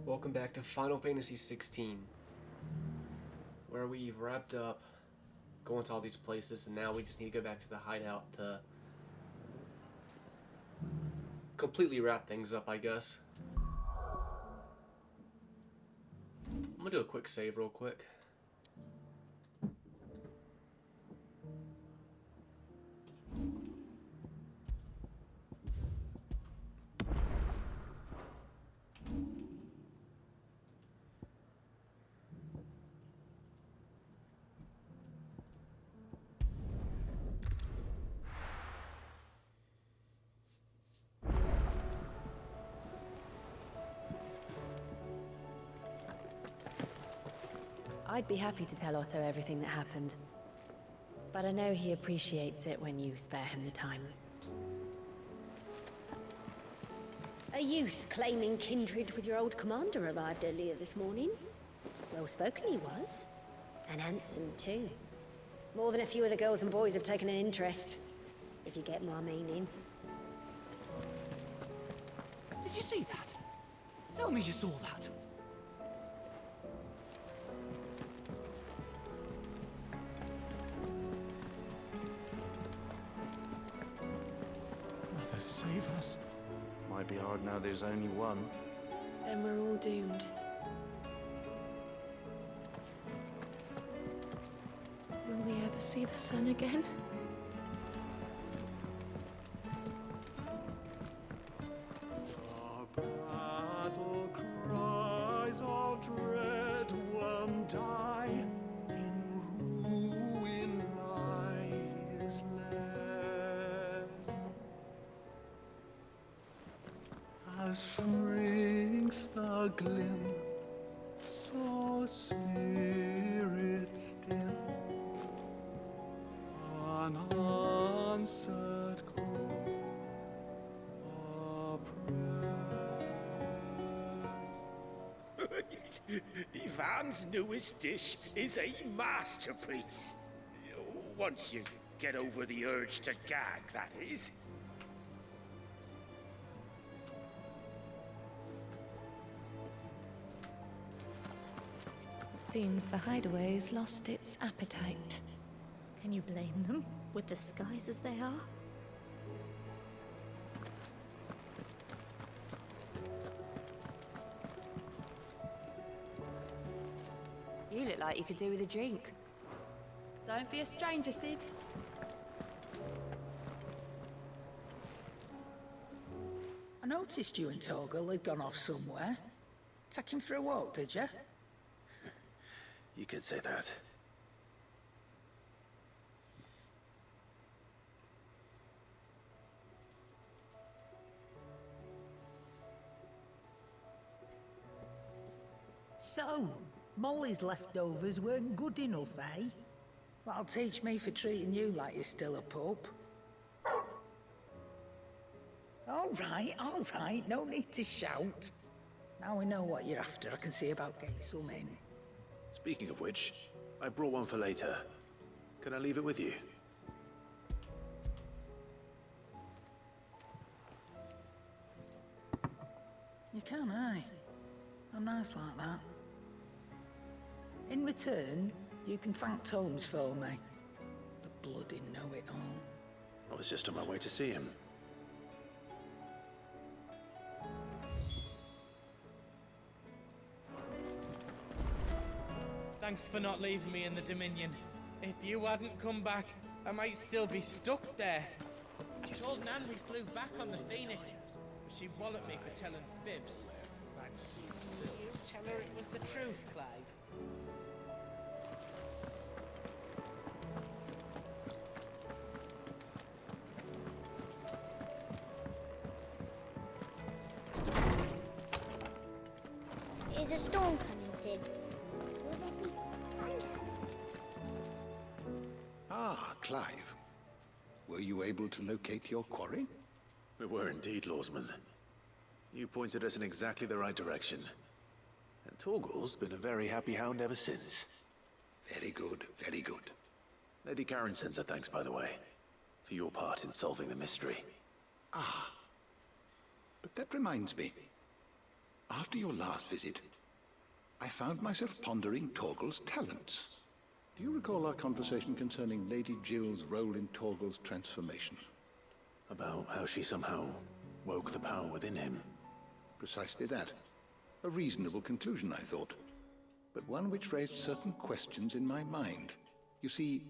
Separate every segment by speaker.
Speaker 1: Welcome back to Final Fantasy XVI, where we've wrapped up going to all these places, and now we just need to go back to the hideout to completely wrap things up, I guess. I'm gonna do a quick save real quick.
Speaker 2: I'd be happy to tell Otto everything that happened. But I know he appreciates it when you spare him the time.
Speaker 3: A youth claiming kindred with your old commander arrived earlier this morning. Well spoken he was. And handsome too. More than a few of the girls and boys have taken an interest, if you get my meaning.
Speaker 4: Did you see that? Tell me you saw that.
Speaker 5: Mother, save us.
Speaker 6: Might be hard now there's only one.
Speaker 2: Then we're all doomed. Will we ever see the sun again?
Speaker 5: Our battle cries of dread, one die, in ruin lies less. As shrinks the glim, so spirit still, unanswered call, a prayers.
Speaker 7: Ivan's newest dish is a masterpiece. Once you get over the urge to gag, that is.
Speaker 2: It seems the hideaway's lost its appetite.
Speaker 3: Can you blame them, with the skies as they are?
Speaker 2: You look like you could do with a drink.
Speaker 8: Don't be a stranger, Sid.
Speaker 4: I noticed you and Torgal had gone off somewhere. Take him for a walk, did you?
Speaker 6: You could say that.
Speaker 4: So, Molly's leftovers weren't good enough, eh? That'll teach me for treating you like you're still a pup. All right, no need to shout. Now we know what you're after, I can see about getting some in.
Speaker 6: Speaking of which, I brought one for later. Can I leave it with you?
Speaker 4: You can, aye. I'm nice like that. In return, you can thank Tomes for me. The bloody know-it-all.
Speaker 6: I was just on my way to see him.
Speaker 9: Thanks for not leaving me in the Dominion. If you hadn't come back, I might still be stuck there. I told Nan we flew back on the Phoenix, but she walloped me for telling fibs. You tell her it was the truth, Clive.
Speaker 10: Is a storm coming, Sid? Will there be thunder?
Speaker 5: Ah, Clive. Were you able to locate your quarry?
Speaker 6: We were indeed, Lawsman. You pointed us in exactly the right direction. And Torgal's been a very happy hound ever since.
Speaker 5: Very good, very good.
Speaker 6: Lady Karen sends her thanks, by the way, for your part in solving the mystery.
Speaker 5: Ah. But that reminds me. After your last visit, I found myself pondering Torgal's talents. Do you recall our conversation concerning Lady Jill's role in Torgal's transformation?
Speaker 6: About how she somehow woke the power within him.
Speaker 5: Precisely that. A reasonable conclusion, I thought, but one which raised certain questions in my mind. You see,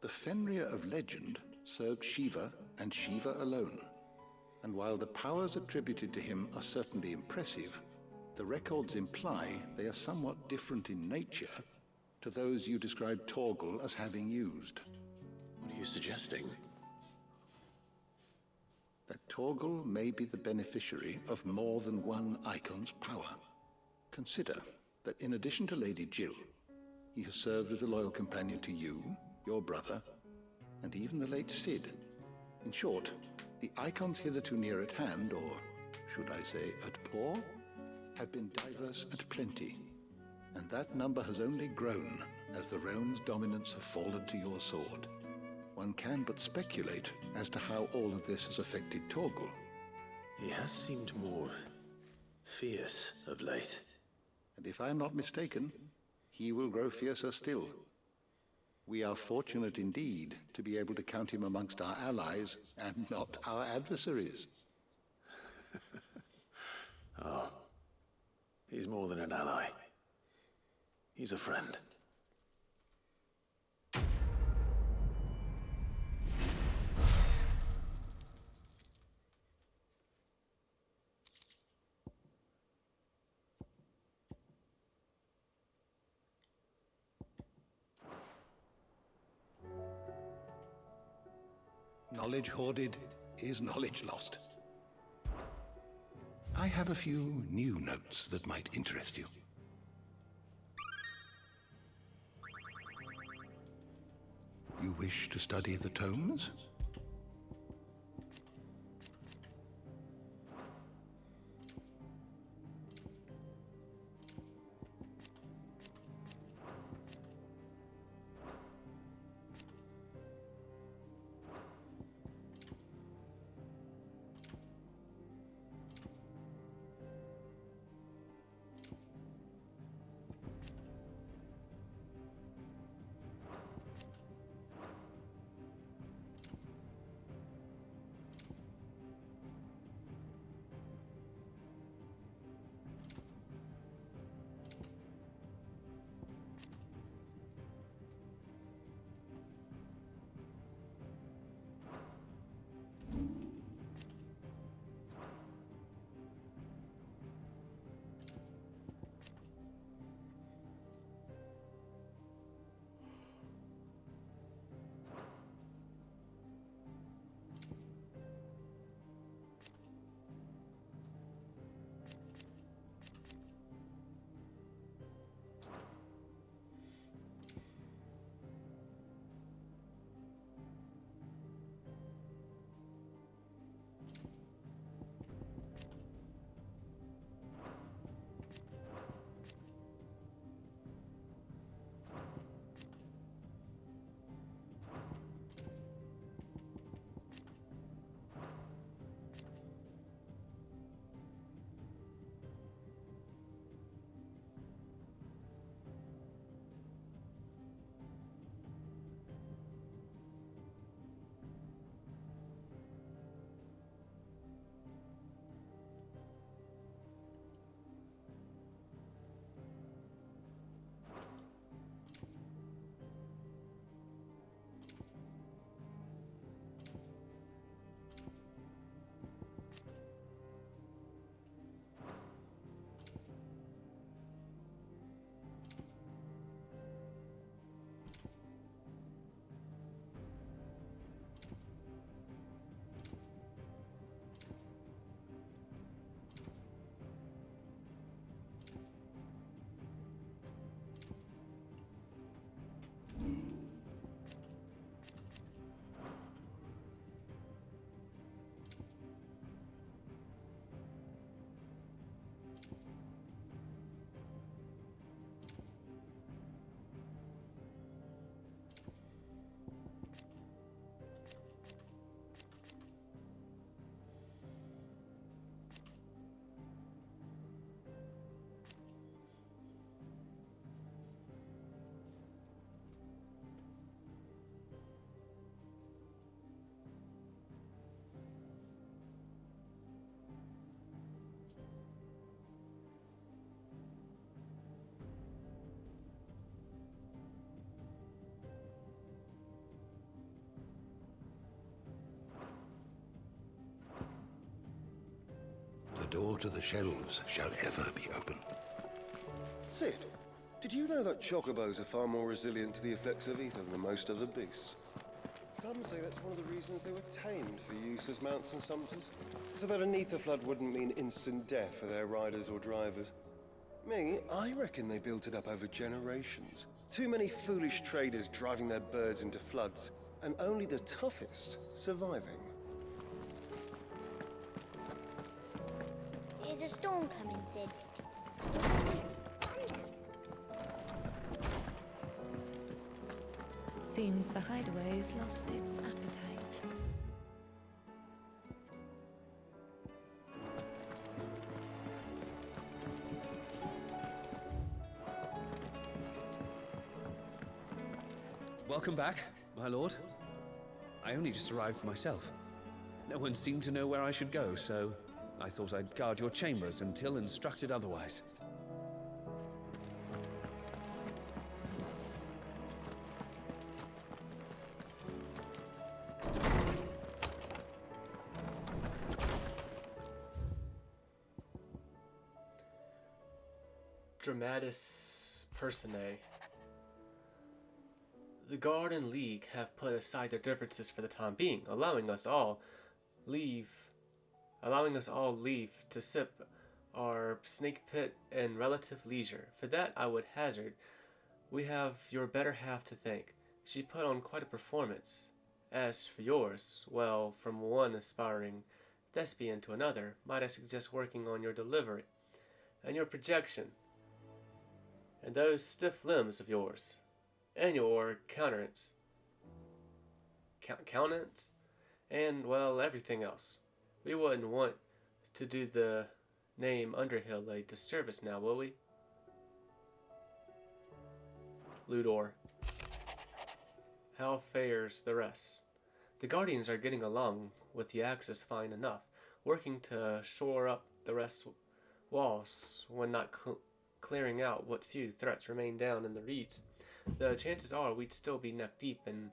Speaker 5: the Fenrir of legend served Shiva and Shiva alone, and while the powers attributed to him are certainly impressive, the records imply they are somewhat different in nature to those you described Torgal as having used.
Speaker 6: What are you suggesting?
Speaker 5: That Torgal may be the beneficiary of more than one icon's power. Consider that in addition to Lady Jill, he has served as a loyal companion to you, your brother, and even the late Cid. In short, the icons hitherto near at hand, or should I say at paw, have been diverse at plenty, and that number has only grown as the realm's dominance have fallen to your sword. One can but speculate as to how all of this has affected Torgal.
Speaker 6: He has seemed more fierce of late.
Speaker 5: And if I am not mistaken, he will grow fiercer still. We are fortunate indeed to be able to count him amongst our allies and not our adversaries.
Speaker 6: Oh, he's more than an ally. He's a friend.
Speaker 5: Knowledge hoarded is knowledge lost. I have a few new notes that might interest you. You wish to study the tomes? the door to the shelves shall ever be open.
Speaker 11: Sid, did you know that chocobos are far more resilient to the effects of ether than most other beasts? Some say that's one of the reasons they were tamed for use as mounts and sumpters, so that an ether flood wouldn't mean instant death for their riders or drivers. Me, I reckon they built it up over generations. Too many foolish traders driving their birds into floods, and only the toughest surviving.
Speaker 10: Is a storm coming, Sid?
Speaker 2: It seems the hideaway has lost its appetite.
Speaker 12: Welcome back, my lord. I only just arrived myself. No one seemed to know where I should go, so I thought I'd guard your chambers until instructed otherwise.
Speaker 1: Dramatis personae. The Guard and League have put aside their differences for the time being, allowing us all leave to sip our snake pit in relative leisure. For that, I would hazard, we have your better half to thank. She put on quite a performance. As for yours, well, from one aspiring thespian to another, might I suggest working on your delivery and your projection, and those stiff limbs of yours, and your countenance, and, well, everything else. We wouldn't want to do the name Underhill a disservice now, will we? Ludor. How fares the rest? The Guardians are getting along with the Axis fine enough, working to shore up the rest walls when not clearing out what few threats remain down in the reeds. The chances are we'd still be neck deep in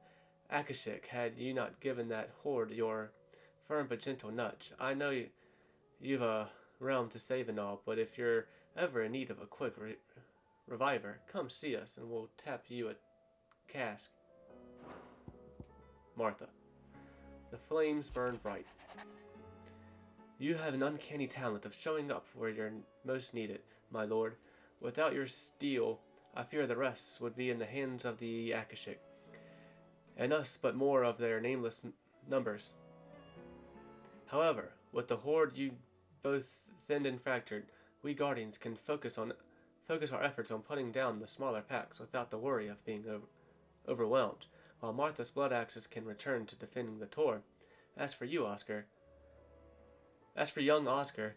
Speaker 1: Akashik had you not given that horde your firm but gentle nudge. I know you've a realm to save and all, but if you're ever in need of a quick reviver, come see us and we'll tap you a cask. Martha. The flames burn bright. You have an uncanny talent of showing up where you're most needed, my lord. Without your steel, I fear the rest would be in the hands of the Akashik, and us but more of their nameless numbers. However, with the horde you both thinned and fractured, we Guardians can focus our efforts on putting down the smaller packs without the worry of being overwhelmed, while Martha's blood axes can return to defending the Tor. As for young Oscar,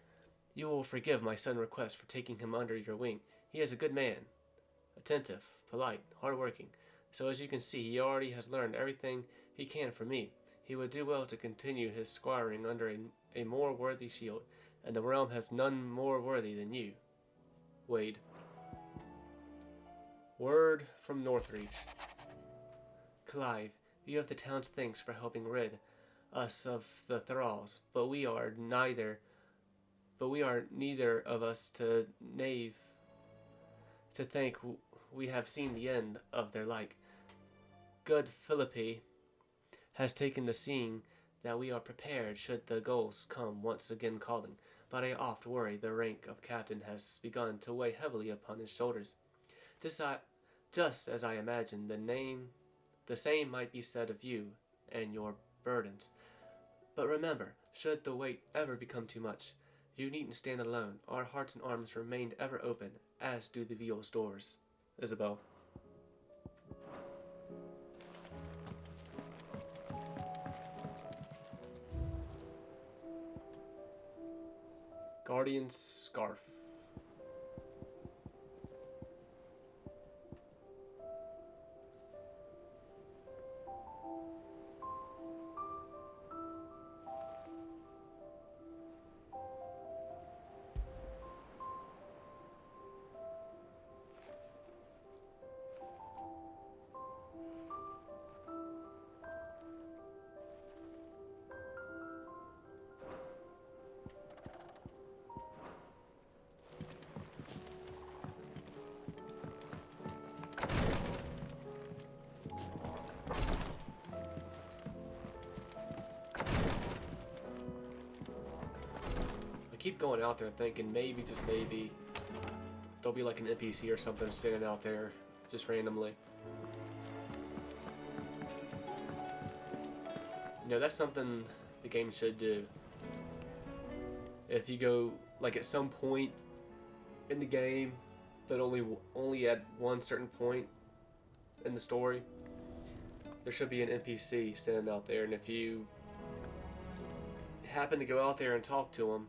Speaker 1: you will forgive my sudden request for taking him under your wing. He is a good man, attentive, polite, hard-working. So as you can see, he already has learned everything he can from me. He would do well to continue his squiring under a more worthy shield, and the realm has none more worthy than you. Wade. Word from Northreach. Clive, you have the town's thanks for helping rid us of the thralls, but we are neither of us to think we have seen the end of their like. Good Philippi has taken to seeing that we are prepared should the gulls come once again calling, but I oft worry the rank of captain has begun to weigh heavily upon his shoulders. Just as I imagine the same might be said of you and your burdens. But remember, should the weight ever become too much, you needn't stand alone. Our hearts and arms remain ever open, as do the Veal's doors. Isabel. Guardian's Scarf. keep going out there thinking maybe, just maybe, there'll be like an NPC or something standing out there just randomly. You know, that's something the game should do. If you go, like, at some point in the game, but only at one certain point in the story, there should be an NPC standing out there, and if you happen to go out there and talk to them,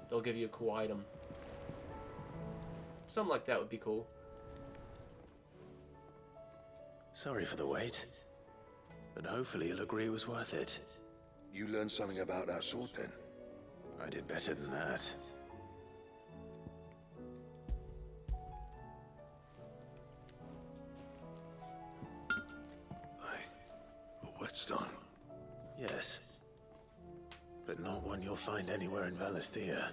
Speaker 1: they'll give you a cool item. Something like that would be cool.
Speaker 6: Sorry for the wait, but hopefully you'll agree it was worth it.
Speaker 11: You learned something about that sword then?
Speaker 6: I did better than that.
Speaker 11: A whetstone?
Speaker 6: Yes. But not one you'll find anywhere in Valisthea.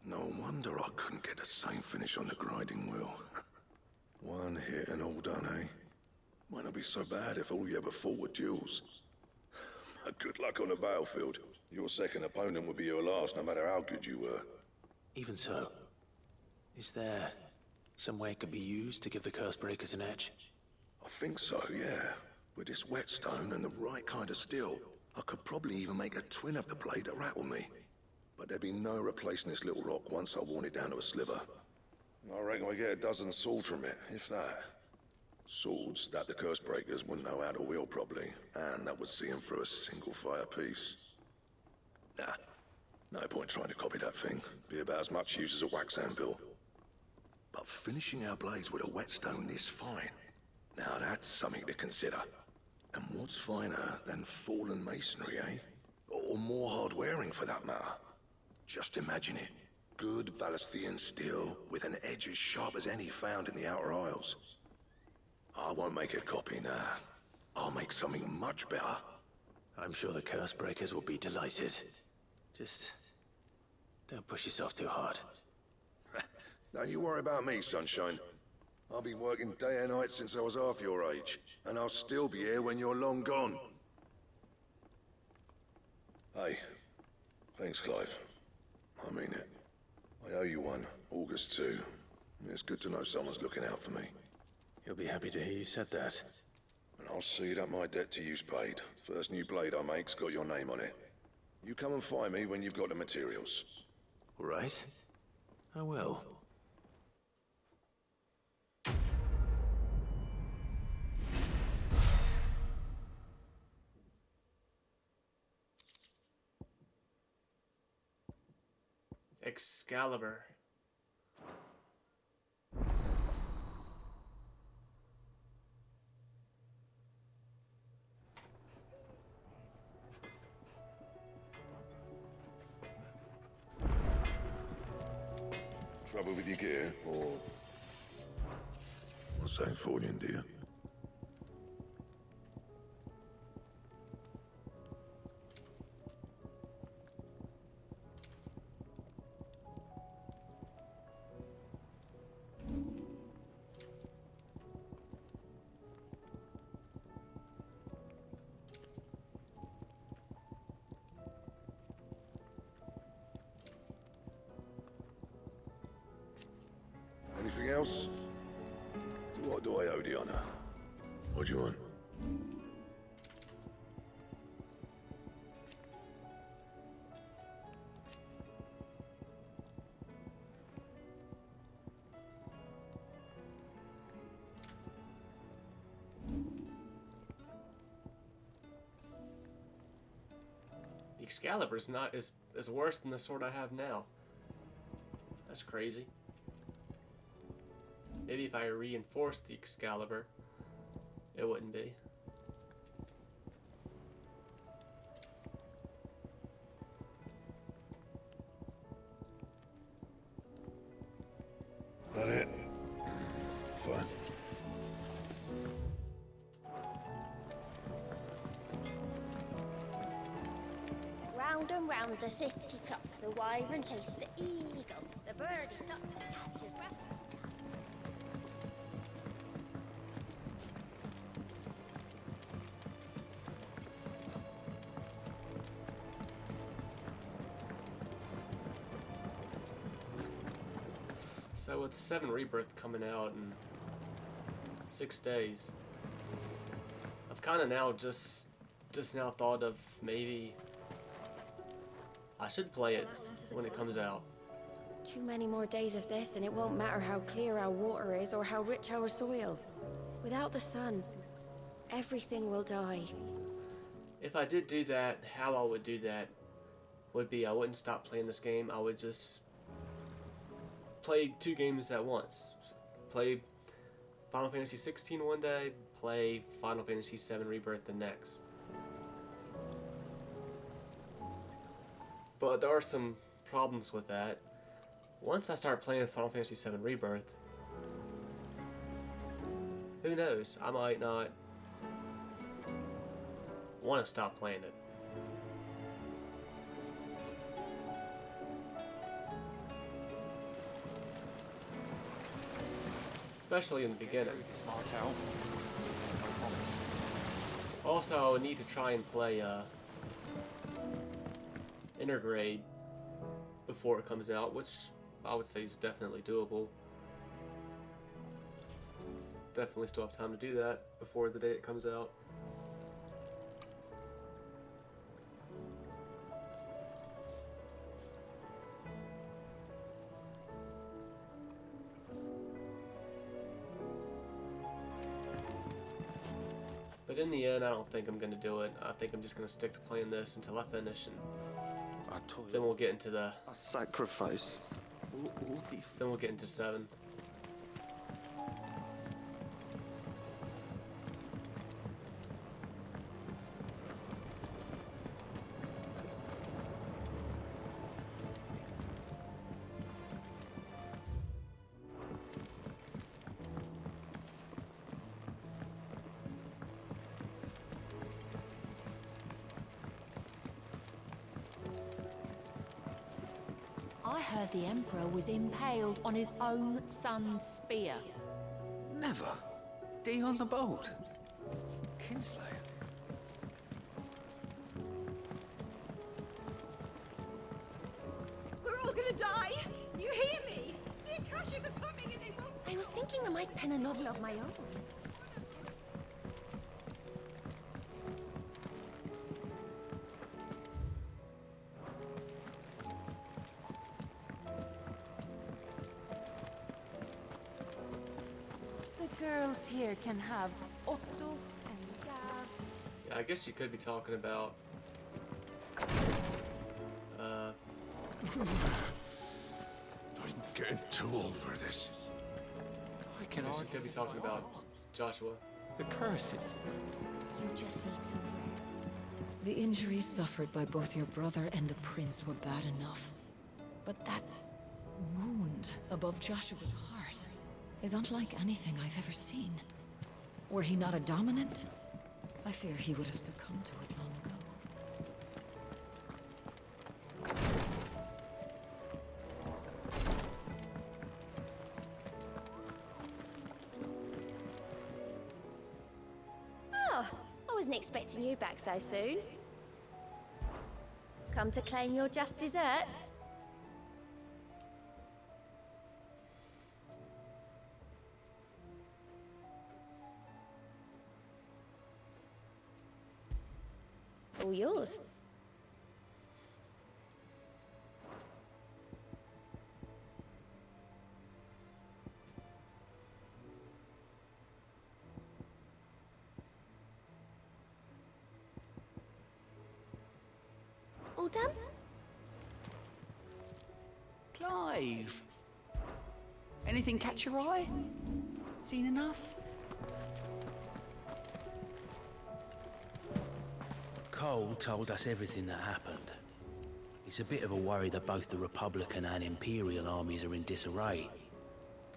Speaker 11: No wonder I couldn't get the same finish on the grinding wheel. One hit and all done, eh? Might not be so bad if all you ever fought were duels. Good luck on the battlefield. Your second opponent would be your last, no matter how good you were.
Speaker 6: Even so, is there some way it could be used to give the curse breakers an edge?
Speaker 11: I think so, yeah. With this whetstone and the right kind of steel, I could probably even make a twin of the blade that rattled me. But there'd be no replacing this little rock once I worn it down to a sliver. I reckon we get a dozen swords from it, if that. Swords that the curse breakers wouldn't know how to wield properly, and that would see them through a single fire piece. Nah, no point trying to copy that thing. Be about as much use as a wax anvil. But finishing our blades with a whetstone this fine, now that's something to consider. And what's finer than fallen masonry, eh? Or more hard-wearing for that matter. Just imagine it. Good Valisthean steel with an edge as sharp as any found in the Outer Isles. I won't make a copy now. I'll make something much better.
Speaker 6: I'm sure the curse breakers will be delighted. Just don't push yourself too hard.
Speaker 11: Don't you worry about me, sunshine. I'll be working day and night since I was half your age, and I'll still be here when you're long gone. Hey, thanks, Clive. I mean it. I owe you one, August too. It's good to know someone's looking out for me.
Speaker 6: He'll be happy to hear you said that.
Speaker 11: And I'll see that my debt to you's paid. First new blade I make's got your name on it. You come and find me when you've got the materials.
Speaker 6: All right. I will.
Speaker 1: Excalibur.
Speaker 11: Trouble with your gear, or... What's that for you, dear? Anything else? What do I owe the honor? What do you want?
Speaker 1: The Excalibur's not as worse than the sword I have now. That's crazy. Maybe if I reinforced the Excalibur, it wouldn't be.
Speaker 11: That it? Fine.
Speaker 10: Round and round the city clock, the wyvern chased the eagle, the birdie stopped to catch
Speaker 1: So with 7 Rebirth coming out in 6 days, I've kind of now just now thought of maybe I should play it when it comes out.
Speaker 2: Too many more days of this, and it won't matter how clear our water is or how rich our soil. Without the sun, everything will die.
Speaker 1: If I did do that, how I would do that would be I wouldn't stop playing this game. I would just play 2 games at once. Play Final Fantasy 16 one day, play Final Fantasy 7 Rebirth the next. But there are some problems with that. Once I start playing Final Fantasy 7 Rebirth, who knows? I might not want to stop playing it. Especially in the beginning. Also, I would need to try and play Intergrade before it comes out, which I would say is definitely doable. Definitely still have time to do that before the day it comes out. But in the end, I don't think I'm going to do it. I think I'm just going to stick to playing this until I finish, and then we'll get into the...
Speaker 11: A sacrifice.
Speaker 1: Then we'll get into 7.
Speaker 13: I heard the Emperor was impaled on his own son's spear.
Speaker 12: Never. Dion the Bold. Kinslayer.
Speaker 14: We're all gonna die! You hear me? The Akashic are coming and they won't...
Speaker 2: I was thinking I might pen a novel of my own.
Speaker 13: The girls here can have Otto and Gav.
Speaker 1: Yeah, I guess you could be talking about...
Speaker 15: I'm getting too old for this.
Speaker 1: I guess you could be talking about Joshua.
Speaker 16: The curses.
Speaker 2: You just need some...
Speaker 17: The injuries suffered by both your brother and the prince were bad enough. But that wound above Joshua's heart is unlike anything I've ever seen. Were he not a dominant, I fear he would have succumbed to it long ago.
Speaker 3: Oh, I wasn't expecting you back so soon. Come to claim your just desserts? All yours. All done?
Speaker 16: Clive! Anything catch your eye? Seen enough?
Speaker 18: Cole told us everything that happened. It's a bit of a worry that both the Republican and Imperial armies are in disarray,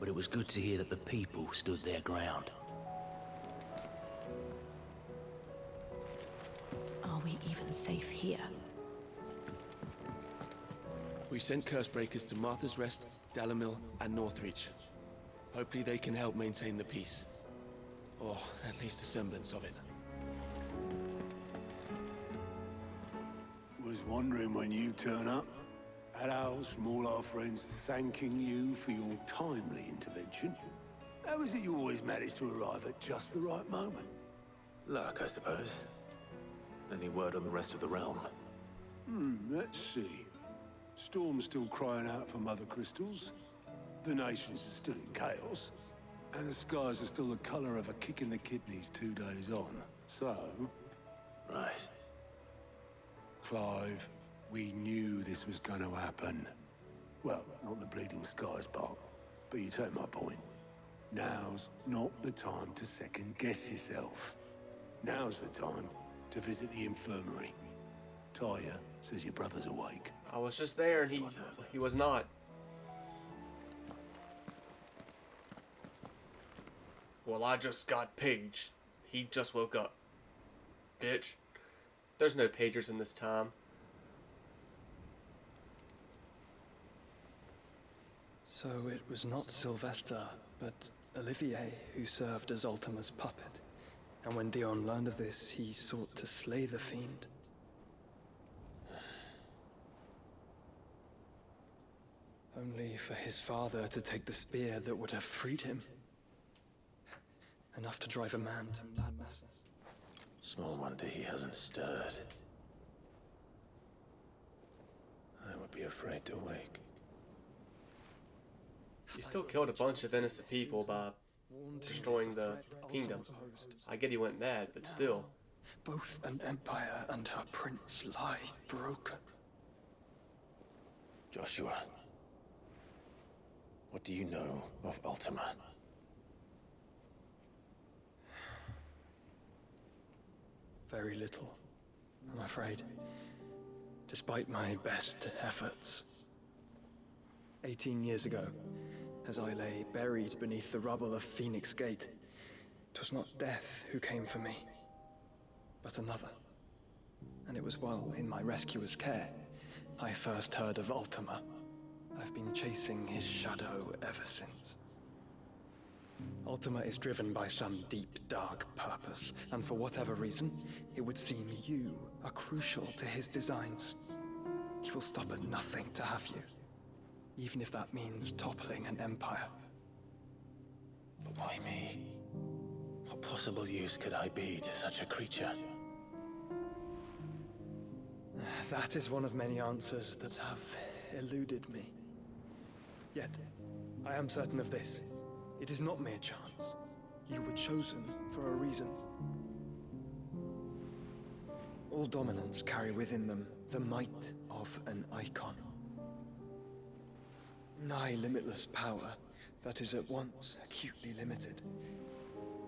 Speaker 18: but it was good to hear that the people stood their ground.
Speaker 17: Are we even safe here?
Speaker 19: We sent Cursebreakers to Martha's Rest, Dalamil, and Northreach. Hopefully they can help maintain the peace. Or at least a semblance of it.
Speaker 15: Was wondering when you turn up.
Speaker 20: shout-outs from all our friends thanking you for your timely intervention. How is it you always manage to arrive at just the right moment?
Speaker 6: Luck, I suppose. Any word on the rest of the realm?
Speaker 20: Let's see. Storm's still crying out for mother crystals. The nations are still in chaos. And the skies are still the color of a kick in the kidneys 2 days on. So...
Speaker 6: Right.
Speaker 20: Clive, we knew this was going to happen. Well, not the bleeding skies part, but you take my point. Now's not the time to second-guess yourself. Now's the time to visit the infirmary. Talia says your brother's awake.
Speaker 1: I was just there and he was not. Well, I just got paged. He just woke up. Bitch. There's no pagers in this time.
Speaker 21: So it was not Sylvester, but Olivier who served as Ultima's puppet. And when Dion learned of this, he sought to slay the fiend. Only for his father to take the spear that would have freed him. Enough to drive a man to madness.
Speaker 6: Small wonder he hasn't stirred. I would be afraid to wake.
Speaker 1: He still killed a bunch of innocent people by destroying the kingdom. I get he went mad, but still.
Speaker 21: Both an empire and her prince lie broken.
Speaker 6: Joshua, what do you know of Ultima?
Speaker 21: Very little, I'm afraid. Despite my best efforts. 18 years ago, as I lay buried beneath the rubble of Phoenix Gate, 'twas not death who came for me, but another. And it was while in my rescuer's care, I first heard of Ultima. I've been chasing his shadow ever since. Ultima is driven by some deep, dark purpose, and for whatever reason, it would seem you are crucial to his designs. He will stop at nothing to have you, even if that means toppling an empire.
Speaker 6: But why me? What possible use could I be to such a creature?
Speaker 21: That is one of many answers that have eluded me. Yet, I am certain of this. It is not mere chance. You were chosen for a reason. All dominants carry within them the might of an icon. Nigh limitless power that is at once acutely limited.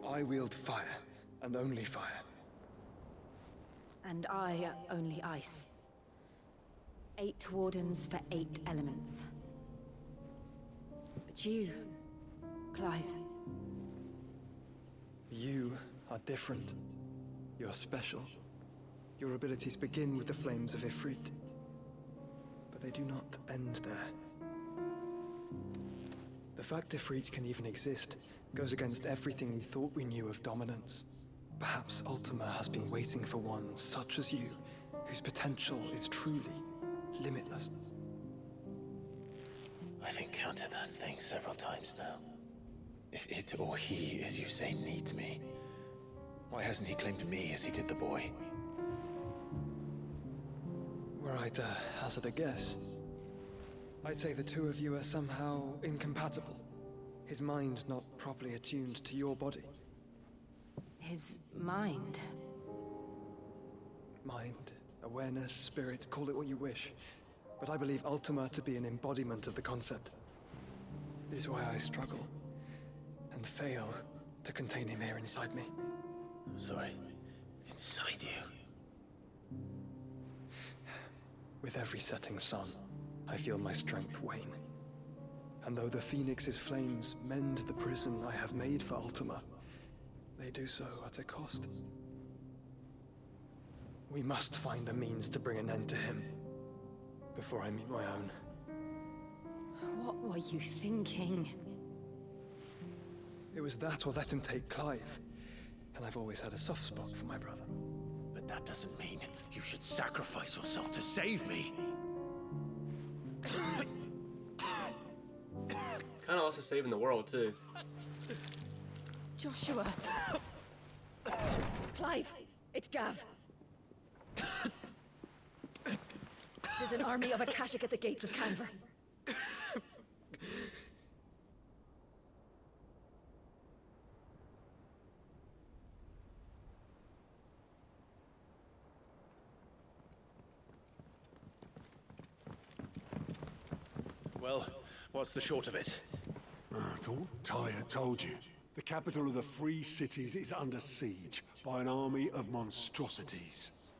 Speaker 21: I wield fire, and only fire.
Speaker 2: And I only ice. 8 wardens for 8 elements. But you, Clive.
Speaker 21: You are different. You're special. Your abilities begin with the flames of Ifrit. But they do not end there. The fact Ifrit can even exist goes against everything we thought we knew of dominance. Perhaps Ultima has been waiting for one such as you, whose potential is truly limitless.
Speaker 6: I've encountered that thing several times now. If it or he, as you say, needs me, why hasn't he claimed me as he did the boy?
Speaker 21: Were I to hazard a guess, I'd say the two of you are somehow incompatible. His mind not properly attuned to your body.
Speaker 2: His mind?
Speaker 21: Mind, awareness, spirit, call it what you wish. But I believe Ultima to be an embodiment of the concept. This is why I struggle and fail to contain him here inside me.
Speaker 6: I'm sorry. Inside you?
Speaker 21: With every setting sun, I feel my strength wane. And though the Phoenix's flames mend the prison I have made for Ultima, they do so at a cost. We must find a means to bring an end to him before I meet my own.
Speaker 2: What were you thinking?
Speaker 21: It was that or let him take Clive. And I've always had a soft spot for my brother.
Speaker 6: But that doesn't mean you should sacrifice yourself to save me.
Speaker 1: also saving the world too.
Speaker 17: Joshua. Clive, it's Gav. There's an army of Akashic at the gates of Canver.
Speaker 6: Well, what's the short of it?
Speaker 20: Tyre told you. The capital of the Free Cities is under siege by an army of monstrosities.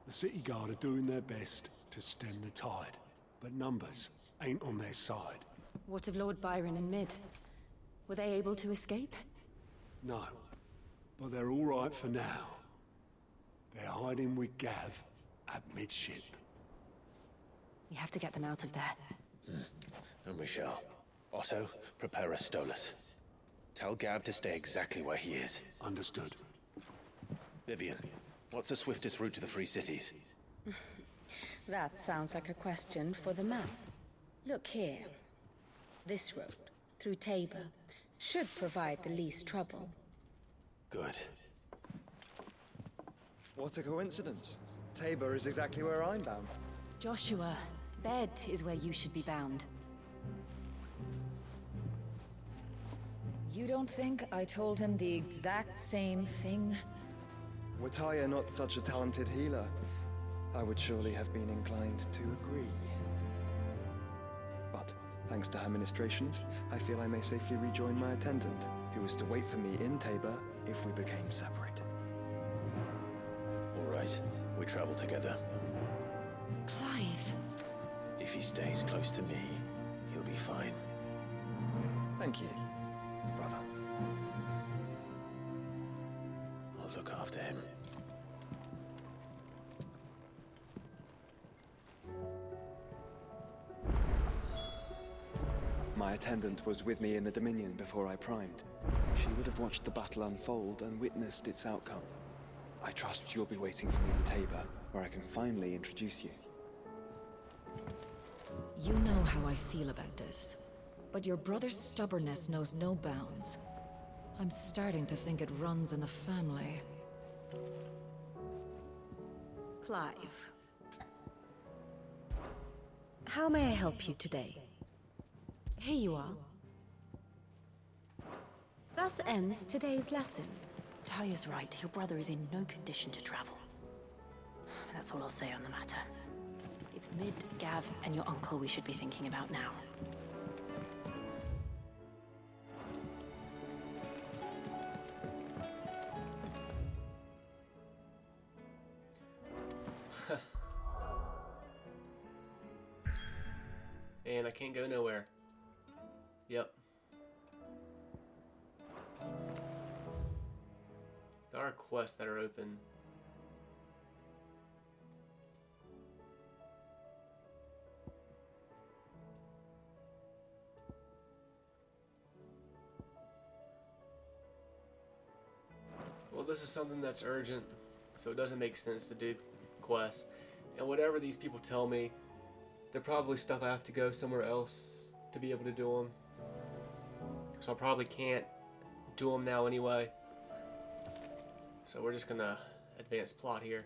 Speaker 20: The City Guard are doing their best to stem the tide, but numbers ain't on their side.
Speaker 17: What of Lord Byron and Mid? Were they able to escape?
Speaker 20: No, but they're all right for now. They're hiding with Gav at midship.
Speaker 17: We have to get them out of there.
Speaker 6: And we shall. Otto, prepare a Stolas. Tell Gav to stay exactly where he is.
Speaker 20: Understood.
Speaker 6: Vivian, what's the swiftest route to the Free Cities?
Speaker 3: That sounds like a question for the map. Look here. This road, through Tabor, should provide the least trouble.
Speaker 6: Good.
Speaker 7: What a coincidence. Tabor is exactly where I'm bound.
Speaker 17: Joshua, Bed is where you should be bound. You don't think I told him the exact same thing?
Speaker 7: Were Tyre not such a talented healer, I would surely have been inclined to agree. But, thanks to her ministrations, I feel I may safely rejoin my attendant, who was to wait for me in Tabor if we became separated.
Speaker 6: All right, we travel together.
Speaker 17: Clive.
Speaker 6: If he stays close to me, he'll be fine.
Speaker 7: Thank you, brother.
Speaker 6: I'll look after him.
Speaker 7: My attendant was with me in the Dominion before I primed. She would have watched the battle unfold and witnessed its outcome. I trust you'll be waiting for me in Tabor, where I can finally introduce you.
Speaker 17: You know how I feel about this, but your brother's stubbornness knows no bounds. I'm starting to think it runs in the family.
Speaker 3: Clive. How may I help you today?
Speaker 17: Here you are.
Speaker 3: Thus ends today's lesson.
Speaker 17: Tyre's right. Your brother is in no condition to travel. That's all I'll say on the matter. It's Mid, Gav, and your uncle we should be thinking about now.
Speaker 1: And I can't go nowhere. Yep. There are quests that are open. Well, this is something that's urgent, so it doesn't make sense to do quests. And whatever these people tell me, they're probably stuff I have to go somewhere else to be able to do them. So I probably can't do them now anyway. So we're just gonna advance plot here.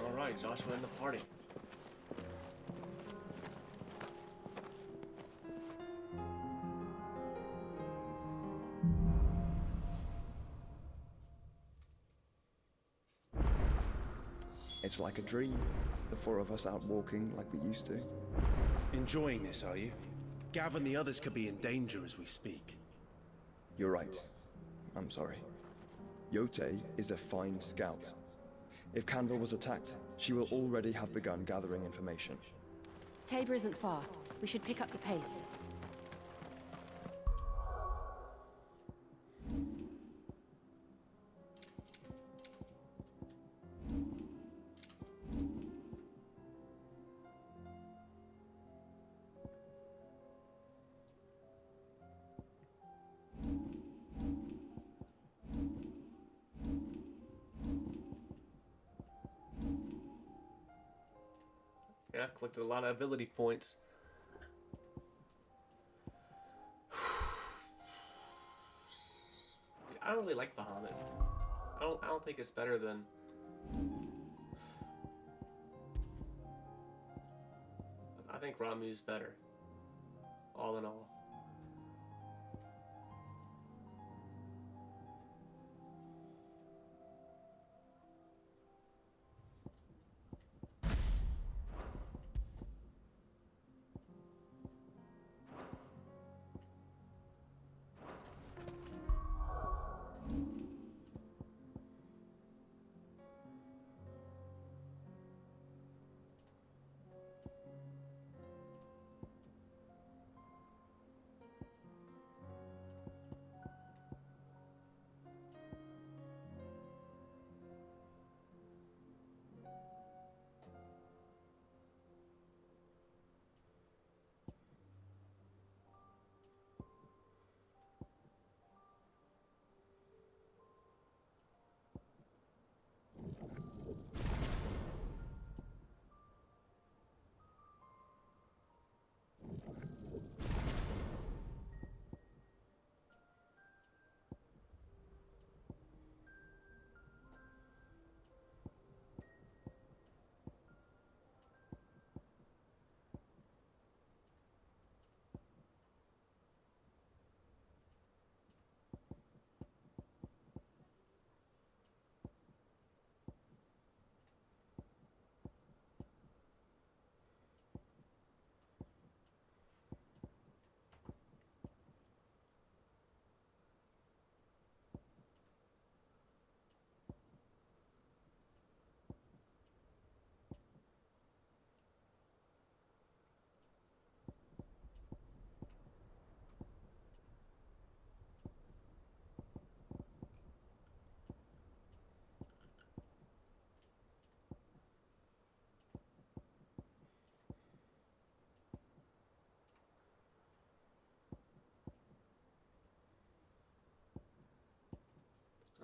Speaker 1: Alright, Joshua in the party.
Speaker 7: It's like a dream. The four of us out walking like we used to.
Speaker 6: Enjoying this, are you? Gav and the others could be in danger as we speak.
Speaker 7: You're right. I'm sorry. Yote is a fine scout. If Canville was attacked, she will already have begun gathering information.
Speaker 13: Tabor isn't far. We should pick up the pace.
Speaker 1: Yeah, I've collected a lot of ability points. I don't really like Bahamut. I don't think it's better than I think Ramu's better. All in all.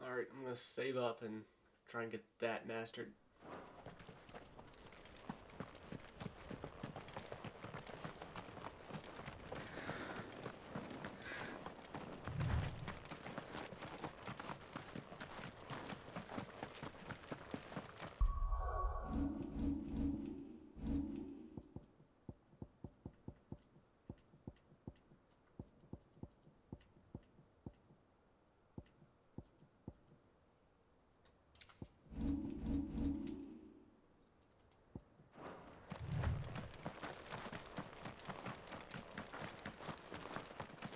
Speaker 1: Alright, I'm gonna save up and try and get that mastered.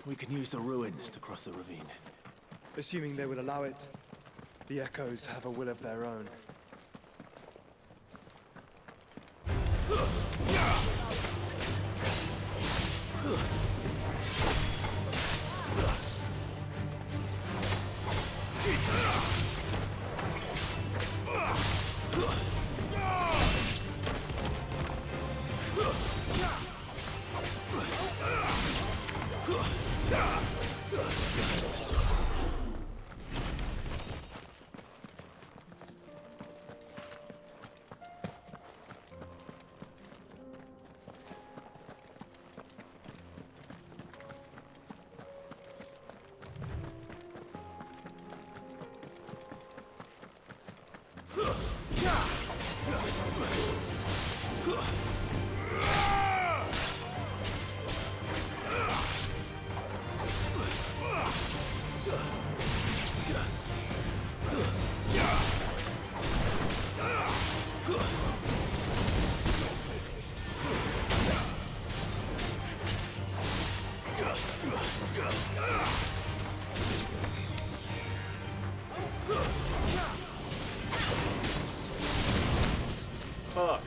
Speaker 6: We can use the ruins to cross the ravine.
Speaker 21: Assuming they will allow it, the Echoes have a will of their own.
Speaker 1: Fuck.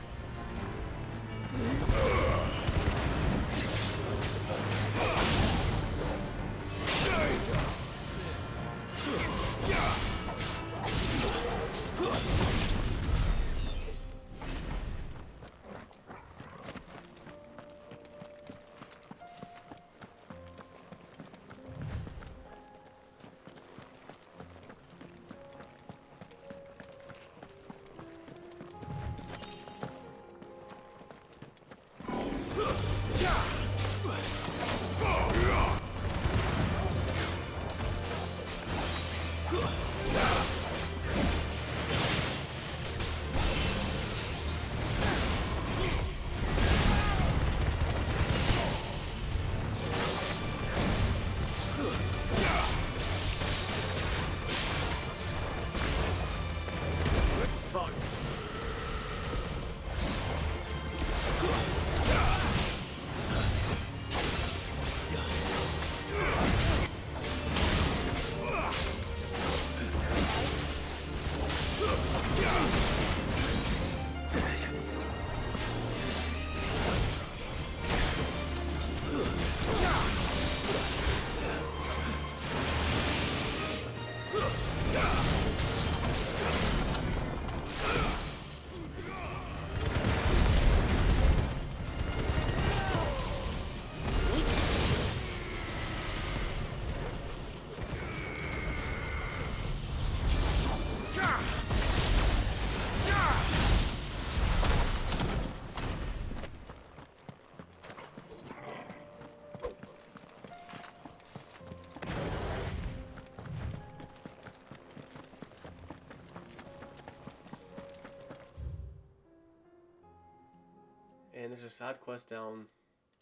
Speaker 1: And there's a side quest down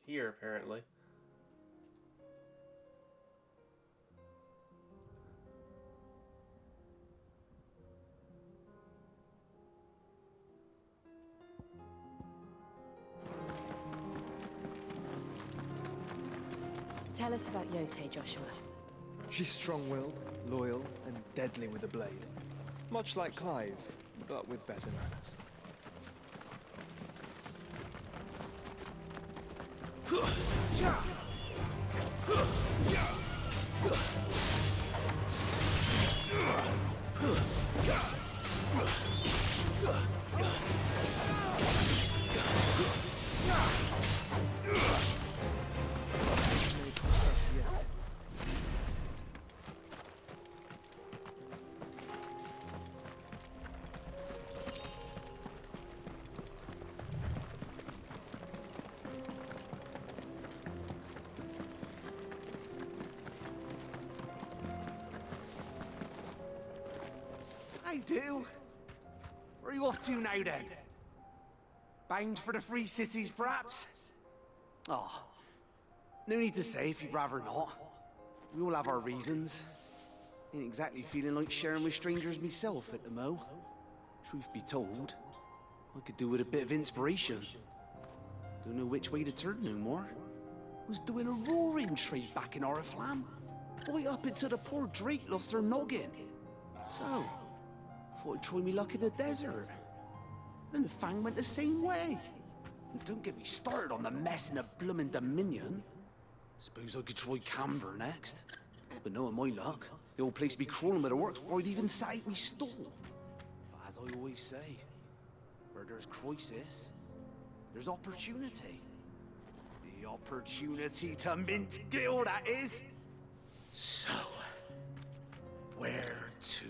Speaker 1: here, apparently.
Speaker 17: Tell us about Yote, Joshua.
Speaker 7: She's strong-willed, loyal, and deadly with a blade. Much like Clive, but with better manners.
Speaker 16: I do. Where are you off to now, then? Bound for the Free Cities, perhaps? Oh, no need to say if you'd rather not. We all have our reasons. Ain't exactly feeling like sharing with strangers myself at the mo. Truth be told, I could do with a bit of inspiration. Don't know which way to turn no more. Was doing a roaring trade back in Oriflamme. Right up until the poor Drake lost her noggin. So, thought I'd try me luck in the desert. And the Fang went the same way. And don't get me started on the mess in the bloomin' Dominion. Suppose I could try Camber next. But knowing my luck, the old place be crawling with the works before I'd even sat out me stall. But as I always say, where there's crisis, there's opportunity. The opportunity to mint gil, that is. So, where to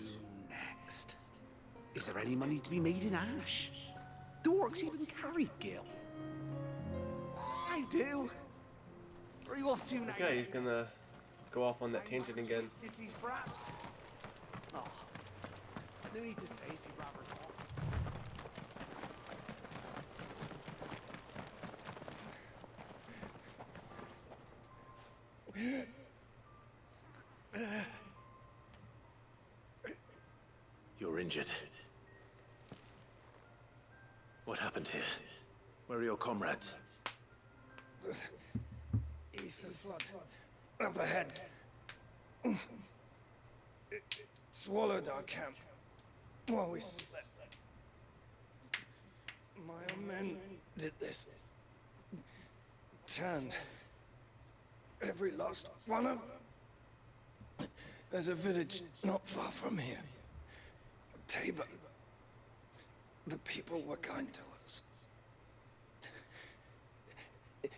Speaker 16: next? Is there any money to be made in Ash? Do orcs even carry gil? I do. Where are you off to now?
Speaker 1: Okay, he's gonna go off on that tangent again.
Speaker 16: Cities, perhaps? Oh, no need to say if you'd rather not.
Speaker 6: You're injured. What happened here? Where are your comrades?
Speaker 19: Ether flood. Up ahead. It swallowed our camp while we slept.
Speaker 11: My own men did this. Turned every last one of them. There's a village not far from here. Tabor. The people were kind to us.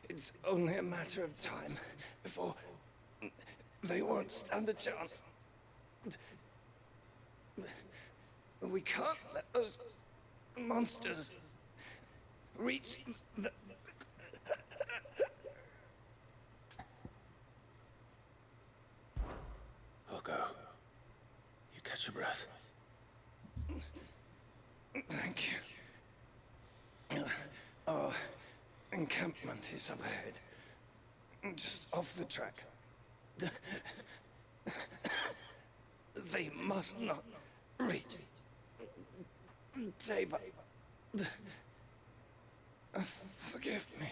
Speaker 11: It's only a matter of time before they won't stand a chance. We can't let those monsters reach the...
Speaker 6: I'll go. You catch your breath.
Speaker 11: Thank you. Our encampment is up ahead. Just off the track. They must not reach Tabor. Forgive me,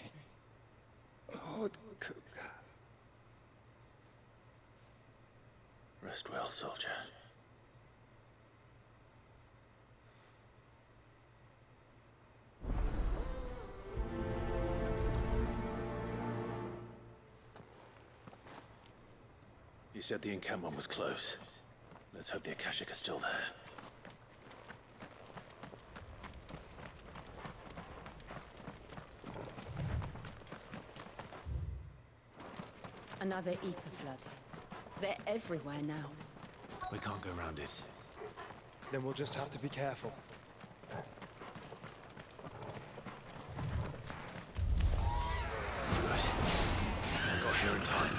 Speaker 11: Lord Cougar.
Speaker 6: Rest well, soldier. You said the encampment was close. Let's hope the Akashic are still there.
Speaker 8: Another ether flood. They're everywhere now.
Speaker 6: We can't go around it.
Speaker 7: Then we'll just have to be careful.
Speaker 6: Right. I got here in time.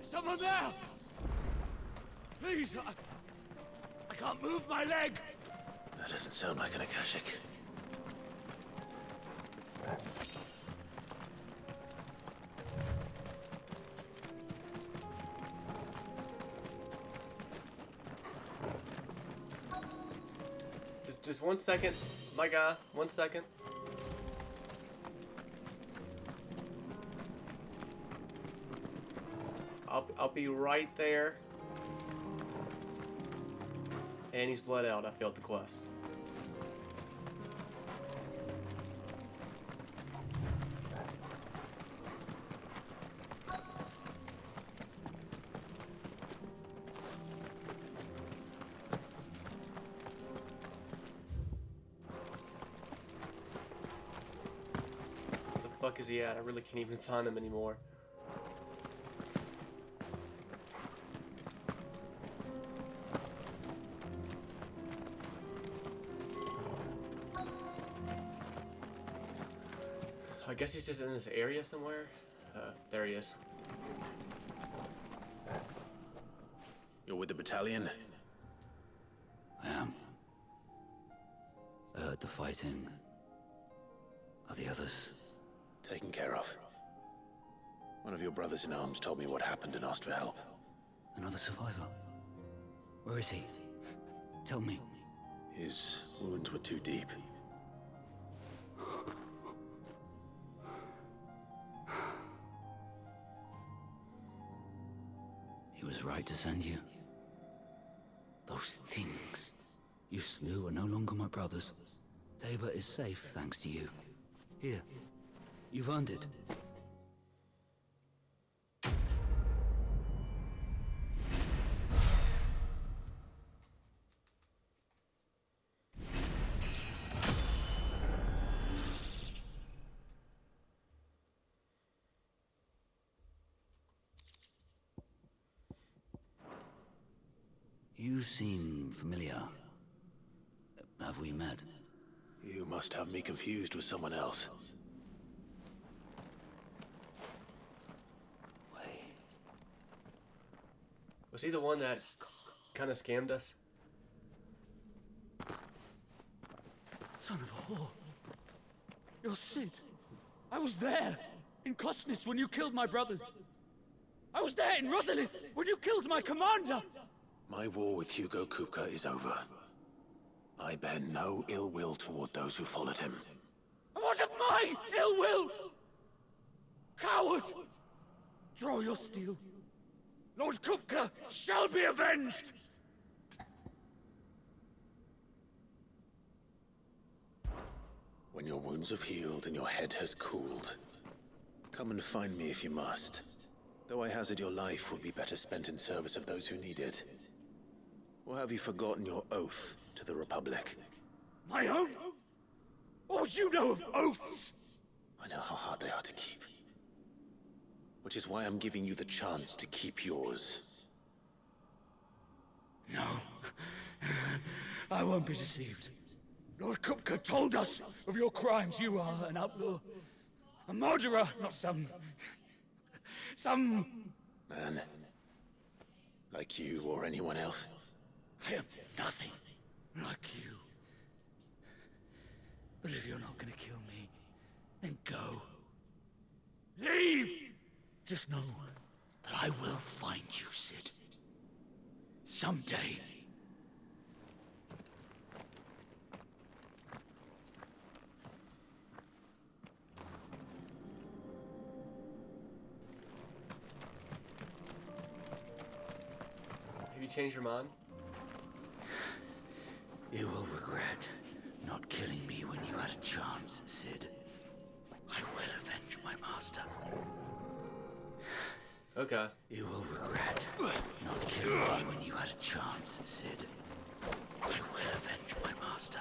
Speaker 15: Someone there! Please, I can't move my leg!
Speaker 6: That doesn't sound like an Akashic.
Speaker 1: Just 1 second, my guy. 1 second. I'll be right there. And he's bled out. I failed the quest. Where the fuck is he at? I really can't even find him anymore. I guess he's just in this area somewhere. There he is.
Speaker 6: You're with the battalion?
Speaker 22: I am. I heard the fighting. Are the others?
Speaker 6: Taken care of. One of your brothers in arms told me what happened and asked for help.
Speaker 22: Another survivor? Where is he? Tell me.
Speaker 6: His wounds were too deep.
Speaker 22: He was right to send you. Those things you slew are no longer my brothers. Tabor is safe thanks to you. Here, you've earned it. You seem familiar. Have we met?
Speaker 6: You must have me confused with someone else.
Speaker 1: Was he the one that kind of scammed us?
Speaker 15: Son of a whore. You're Sid. I was there in Cosnis when you killed my brothers. I was there in Rosalith when you killed my commander.
Speaker 6: My war with Hugo Kupka is over. I bear no ill will toward those who followed him.
Speaker 15: And what of my ill will? Coward! Draw your steel. Lord Kupka shall be avenged!
Speaker 6: When your wounds have healed and your head has cooled, come and find me if you must. Though I hazard your life would be better spent in service of those who need it. Or have you forgotten your oath to the Republic?
Speaker 15: My oath? What would you know of oaths?
Speaker 6: I know how hard they are to keep. Which is why I'm giving you the chance to keep yours.
Speaker 15: No. I won't be deceived. Lord Kupka told us of your crimes. You are an outlaw. A murderer, not some...
Speaker 6: Man. Like you or anyone else.
Speaker 15: I am nothing like you. But if you're not gonna kill me, then go. Leave! Just know that I will find you, Sid. Someday.
Speaker 1: Have you changed your mind?
Speaker 22: You will regret not killing me when you had a chance, Sid. I will avenge my master.
Speaker 1: Okay.
Speaker 22: You will regret not killing me when you had a chance, Sid. I will avenge my master.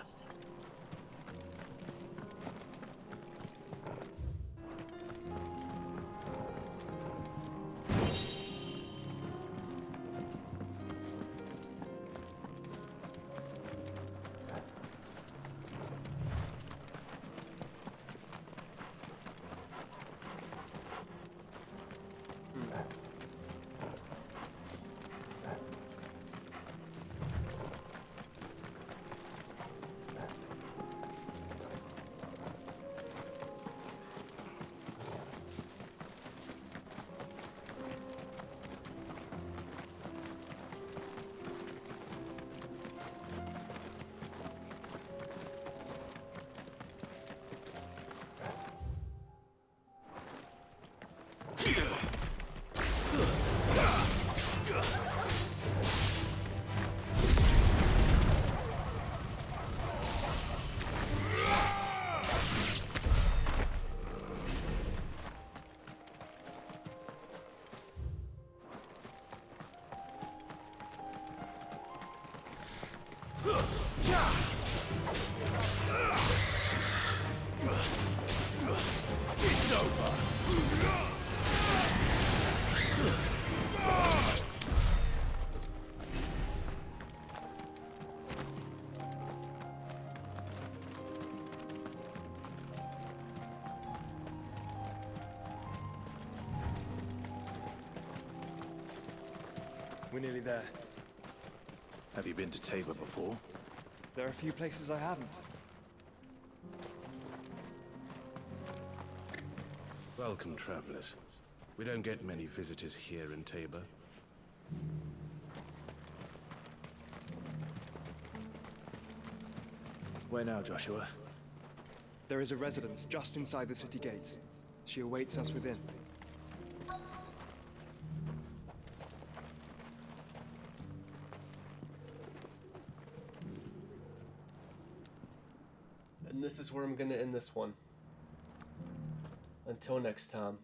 Speaker 15: It's over!
Speaker 7: We're nearly there.
Speaker 6: Have you been to Tabor before?
Speaker 7: There are a few places I haven't.
Speaker 4: Welcome, travelers. We don't get many visitors here in Tabor.
Speaker 6: Where now, Joshua?
Speaker 7: There is a residence just inside the city gates. She awaits us within.
Speaker 1: And this is where I'm gonna end this one. Until next time.